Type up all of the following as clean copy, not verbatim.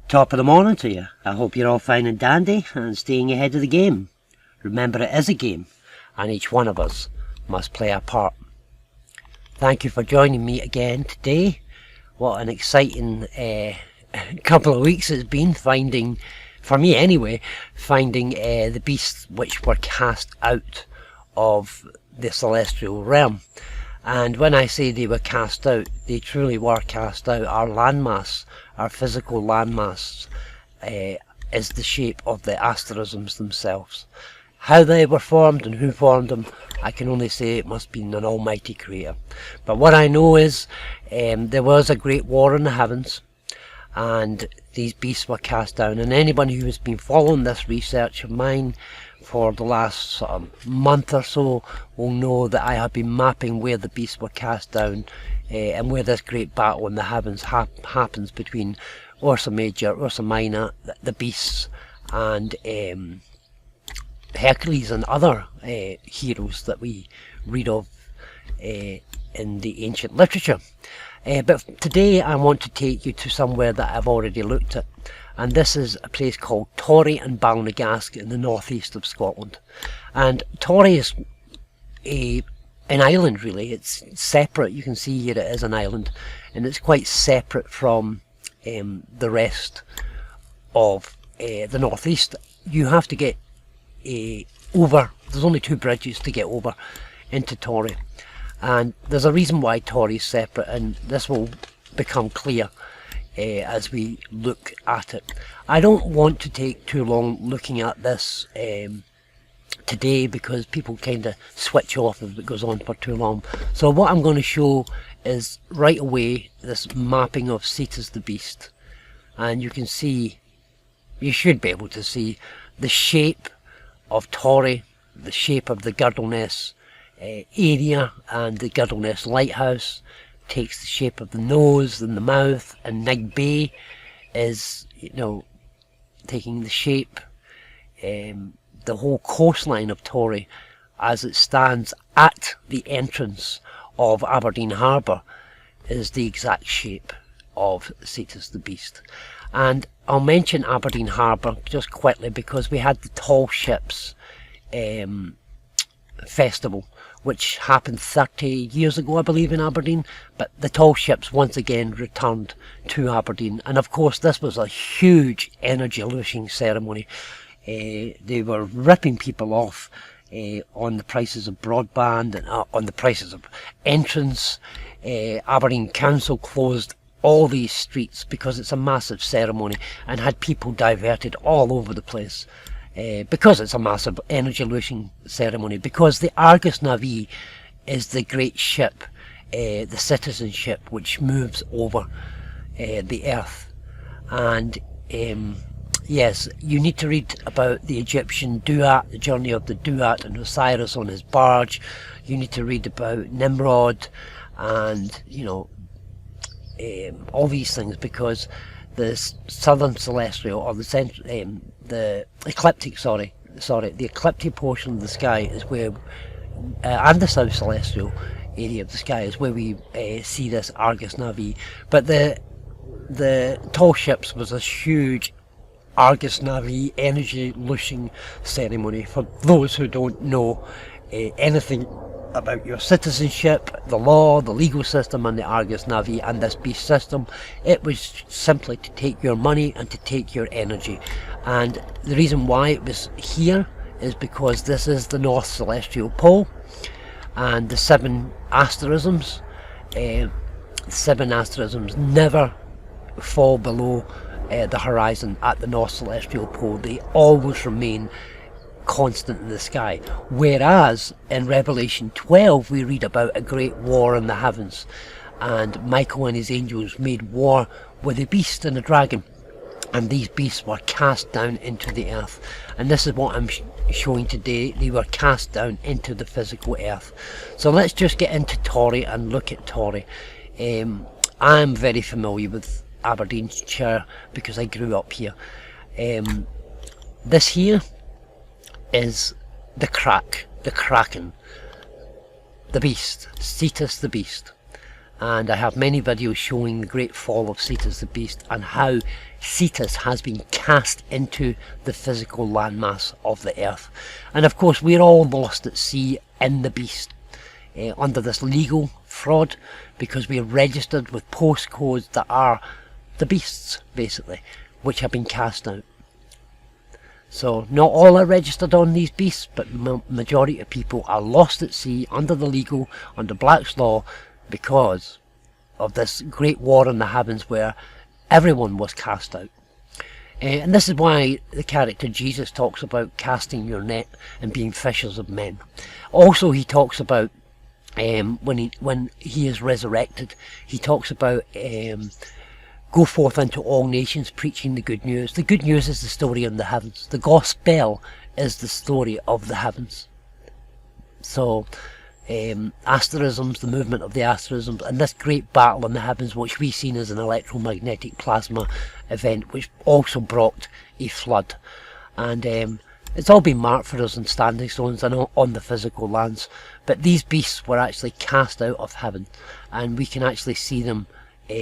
Top of the morning to you. I hope you're all fine and dandy and staying ahead of the game. Remember, it is a game, and each one of us must play a part. Thank you for joining me again today. What an exciting couple of weeks it's been, finding, for me anyway, finding the beasts which were cast out of the celestial realm. And when I say they were cast out, they truly were cast out. Our landmass, our physical landmass, is the shape of the asterisms themselves. How they were formed and who formed them, I can only say it must have been an almighty creator. But what I know is there was a great war in the heavens, and these beasts were cast down. And anyone who has been following this research of mine for the last sort of month or so will know that I have been mapping where the beasts were cast down and where this great battle in the heavens happens between Ursa Major, Ursa Minor, the beasts, and Hercules and other heroes that we read of in the ancient literature. But today I want to take you to somewhere that I've already looked at, and this is a place called Torry and Balnagasc in the northeast of Scotland. And Torry is an island, really. It's separate. You can see here it is an island, and it's quite separate from the rest of the northeast. You have to get over. There's only 2 bridges to get over into Torry, and there's a reason why Torry is separate, and this will become clear as we look at it. I don't want to take too long looking at this today, because people kind of switch off if it goes on for too long. So what I'm going to show is right away this mapping of Cetus the beast, and you can see, you should be able to see the shape of Torry, the shape of the Girdleness area, and the Girdleness lighthouse takes the shape of the nose and the mouth, and Nig Bay is, you know, taking the shape. The whole coastline of Torry, as it stands at the entrance of Aberdeen Harbour, is the exact shape of Cetus the beast. And I'll mention Aberdeen Harbour just quickly because we had the Tall Ships festival, which happened 30 years ago, I believe, in Aberdeen. But the Tall Ships once again returned to Aberdeen, and of course this was a huge energy looshing ceremony. They were ripping people off on the prices of broadband and on the prices of entrance. Aberdeen Council closed all these streets because it's a massive ceremony, and had people diverted all over the place because it's a massive energy looshing ceremony, because the Argus Navee is the great ship, the citizen ship, which moves over the earth. And yes, you need to read about the Egyptian Duat, the journey of the Duat and Osiris on his barge. You need to read about Nimrod and, you know, all these things, because the southern celestial, or the ecliptic, the ecliptic portion of the sky is where, and the south celestial area of the sky is where we see this Argus Navee. But the Tall Ships was a huge Argus Navee energy looshing ceremony. For those who don't know anything about your citizenship, the law, the legal system, and the Argus Navee and this beast system, it was simply to take your money and to take your energy. And the reason why it was here is because this is the North Celestial Pole, and the 7 asterisms, never fall below the horizon at the North Celestial Pole. They always remain constant in the sky. Whereas in Revelation 12 we read about a great war in the heavens, and Michael and his angels made war with the beast and the dragon, and these beasts were cast down into the earth. And this is what I'm showing today. They were cast down into the physical earth. So let's just get into Torry and look at Torry. I'm very familiar with Aberdeenshire because I grew up here. This here is the Kraken, the beast, Cetus the beast. and I have many videos showing the great fall of Cetus the Beast and how Cetus has been cast into the physical landmass of the earth. And of course we're all lost at sea in the beast, under this legal fraud, because we're registered with postcodes that are the beasts, basically, which have been cast out. So not all are registered on these beasts, but the majority of people are lost at sea under the legal, under Black's law, because of this great war in the heavens where everyone was cast out. And this is why the character Jesus talks about casting your net and being fishers of men. Also he talks about when he is resurrected, he talks about go forth into all nations preaching the good news. The good news is the story in the heavens. The gospel is the story of the heavens. So asterisms, the movement of the asterisms, and this great battle in the heavens, which we've seen as an electromagnetic plasma event, which also brought a flood. And it's all been marked for us in standing stones and on the physical lands. But these beasts were actually cast out of heaven, and we can actually see them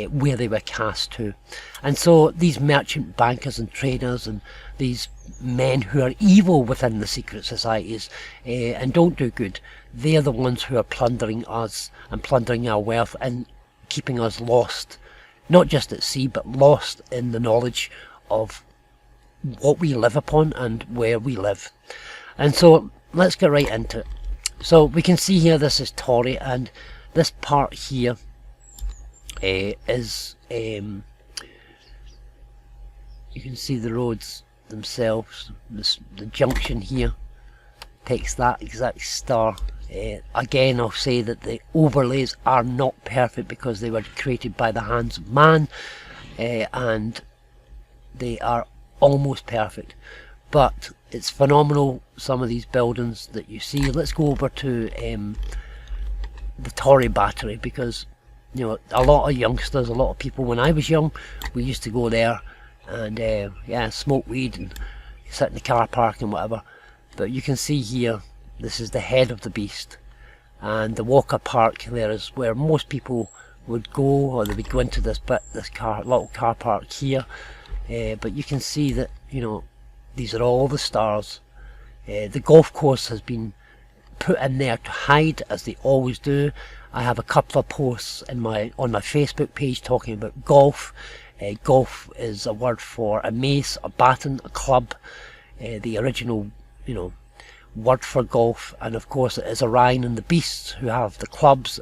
where they were cast to. And so these merchant bankers and traders and these men who are evil within the secret societies and don't do good, they are the ones who are plundering us and plundering our wealth and keeping us lost, not just at sea, but lost in the knowledge of what we live upon and where we live. And so let's get right into it. So we can see here, this is Torry, and this part here is you can see the roads themselves. The junction here takes that exact star. Again, I'll say that the overlays are not perfect because they were created by the hands of man, and they are almost perfect, but it's phenomenal, some of these buildings that you see. Let's go over to the Torry battery, because you know, a lot of youngsters, a lot of people, when I was young, we used to go there and yeah, smoke weed and sit in the car park and whatever. But you can see here, this is the head of the beast, and the Walker Park there is where most people would go, or they would go into this bit, this little car park here. But you can see that, you know, these are all the stars. The golf course has been put in there to hide, as they always do. I have a couple of posts on my Facebook page talking about golf. Golf is a word for a mace, a baton, a club, the original, you know, word for golf. And of course it is Orion and the beasts who have the clubs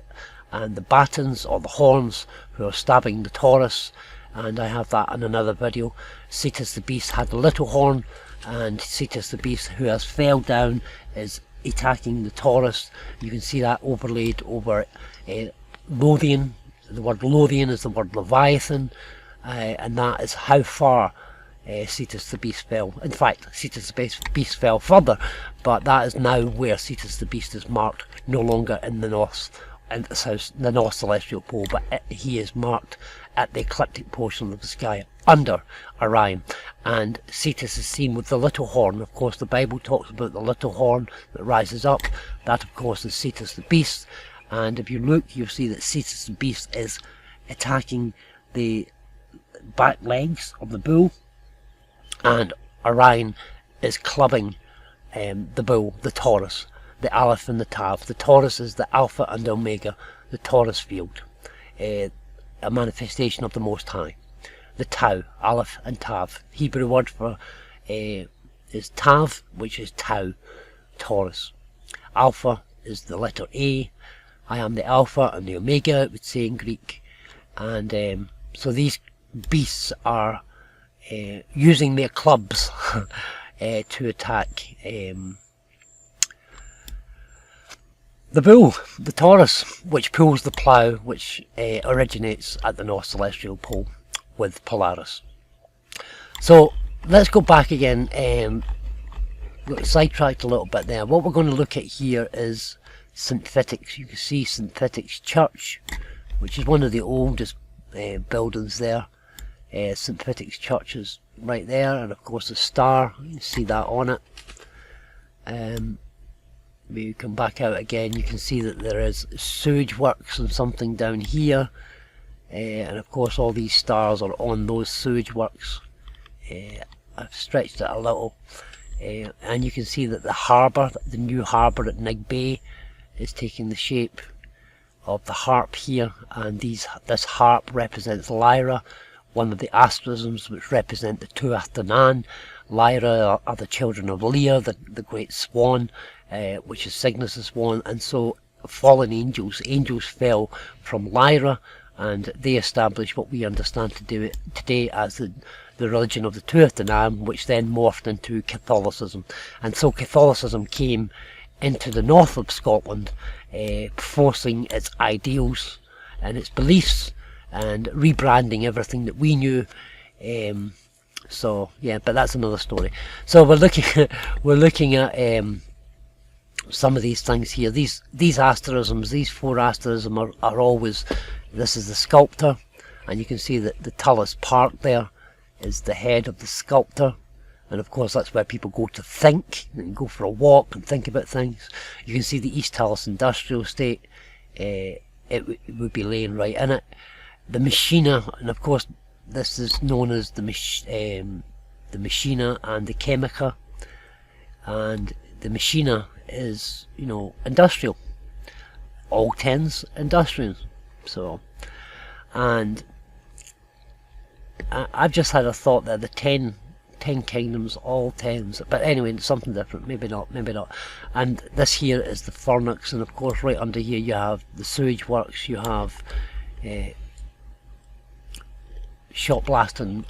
and the batons, or the horns, who are stabbing the Taurus. And I have that in another video. Cetus the Beast had the little horn, and Cetus the Beast, who has fell down, is attacking the Taurus. You can see that overlaid over Lothian. The word Lothian is the word Leviathan, and that is how far Cetus the Beast fell. In fact, Cetus the Beast fell further, but that is now where Cetus the Beast is marked, no longer in the north, and the North Celestial Pole, but he is marked at the ecliptic portion of the sky under Orion. And Cetus is seen with the little horn. Of course the Bible talks about the little horn that rises up. That of course is Cetus the Beast, and if you look, you'll see that Cetus the Beast is attacking the back legs of the bull, and Orion is clubbing the bull, the Taurus, the Aleph and the Tav. The Taurus is the Alpha and Omega, the Taurus field, a manifestation of the Most High. The Tau, Aleph and Tav. Hebrew word for is Tav, which is Tau, Taurus. Alpha is the letter A. I am the Alpha and the Omega, it would say in Greek. And so these beasts are using their clubs to attack the bull, the Taurus, which pulls the plough, which originates at the North Celestial Pole with Polaris. So let's go back again. Got sidetracked a little bit there. What we're going to look at here is St. Vitus's. You can see St. Vitus's Church, which is one of the oldest buildings there. St. Vitus's Church is right there, and of course the star, you can see that on it. we come back out again, you can see that there is sewage works and something down here, and of course all these stars are on those sewage works. I've stretched it a little, and you can see that the harbour, the new harbour at Nig Bay, is taking the shape of the harp here, and this harp represents Lyra, one of the asterisms which represent the Tuath Danann. Lyra are the children of Lear, the great swan, which is Cygnus' swan, and so fallen angels fell from Lyra, and they established what we understand today as the religion of the Tuath Danann, which then morphed into Catholicism. And so Catholicism came into the north of Scotland, forcing its ideals and its beliefs and rebranding everything that we knew. So yeah, but that's another story. So we're looking at some of these things here. These asterisms, these 4 asterisms are always. This is the sculptor, and you can see that the Tullis Park there is the head of the sculptor, and of course that's where people go to think and go for a walk and think about things. You can see the East Tullis Industrial Estate. It would be laying right in it. The Machina, and of course this is known as the Machina and the Chemica, and the Machina is, you know, industrial. All 10's industrial. So, and I've just had a thought that the 10 kingdoms, all 10's, but anyway, it's something different. Maybe not. And this here is the Fornix, and of course right under here you have the sewage works, you have shot blasting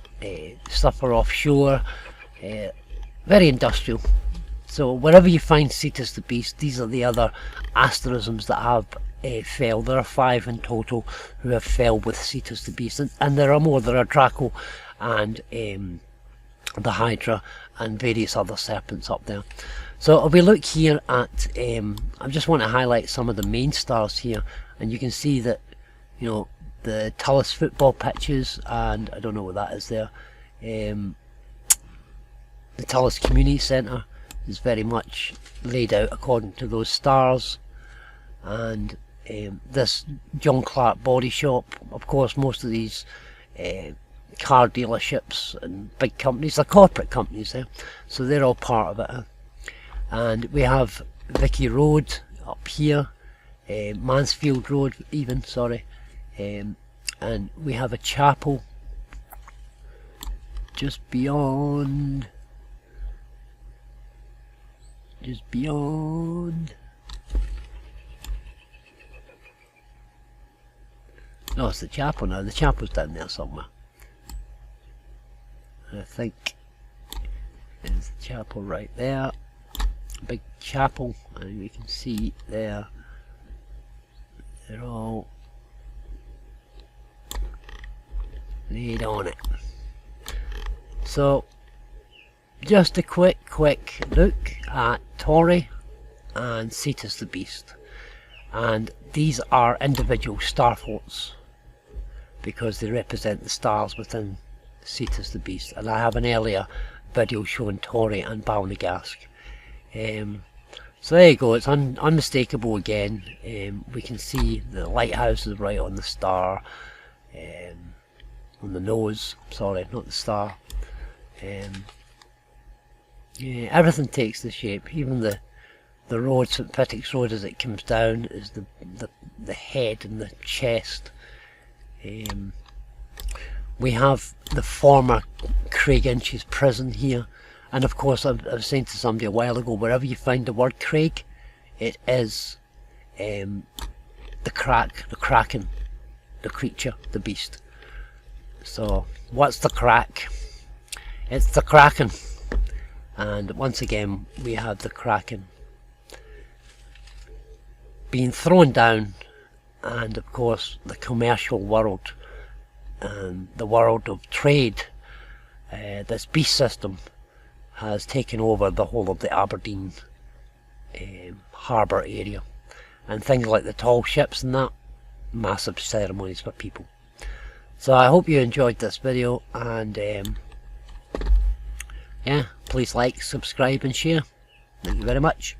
stuff offshore, very industrial. So wherever you find Cetus the Beast, these are the other asterisms that have fell. There are 5 in total who have fell with Cetus the Beast, and there are more. There are Draco and the Hydra and various other serpents up there. So if we look here at, I just want to highlight some of the main stars here, and you can see that, you know, the Tullis football pitches, and I don't know what that is there. The Tullis Community Centre is very much laid out according to those stars, and this John Clark body shop, of course most of these car dealerships and big companies, they're corporate companies there, so they're all part of it. And we have Vicky Road up here, Mansfield Road even, sorry, and we have a chapel just beyond, no, it's the chapel now. The chapel's down there somewhere. And I think there's the chapel right there. Big chapel, and we can see there they're all laid on it. So just a quick look at Torry and Cetus the Beast, and these are individual star forts because they represent the stars within Cetus the Beast, and I have an earlier video showing Torry and Balnagasc. So there you go, it's unmistakable again. We can see the lighthouse is right on the star, on the nose, sorry, not the star. Yeah, everything takes the shape, even the road, St. Pittix Road, as it comes down, is the head and the chest. We have the former Craig Inch's prison here, and of course I was saying to somebody a while ago, wherever you find the word Craig, it is the Kraken, the creature, the beast. So what's the crack? It's the Kraken, and once again we have the Kraken being thrown down, and of course the commercial world and the world of trade, this beast system has taken over the whole of the Aberdeen harbour area, and things like the tall ships and that, massive ceremonies for people. So I hope you enjoyed this video, and yeah, please like, subscribe and share. Thank you very much.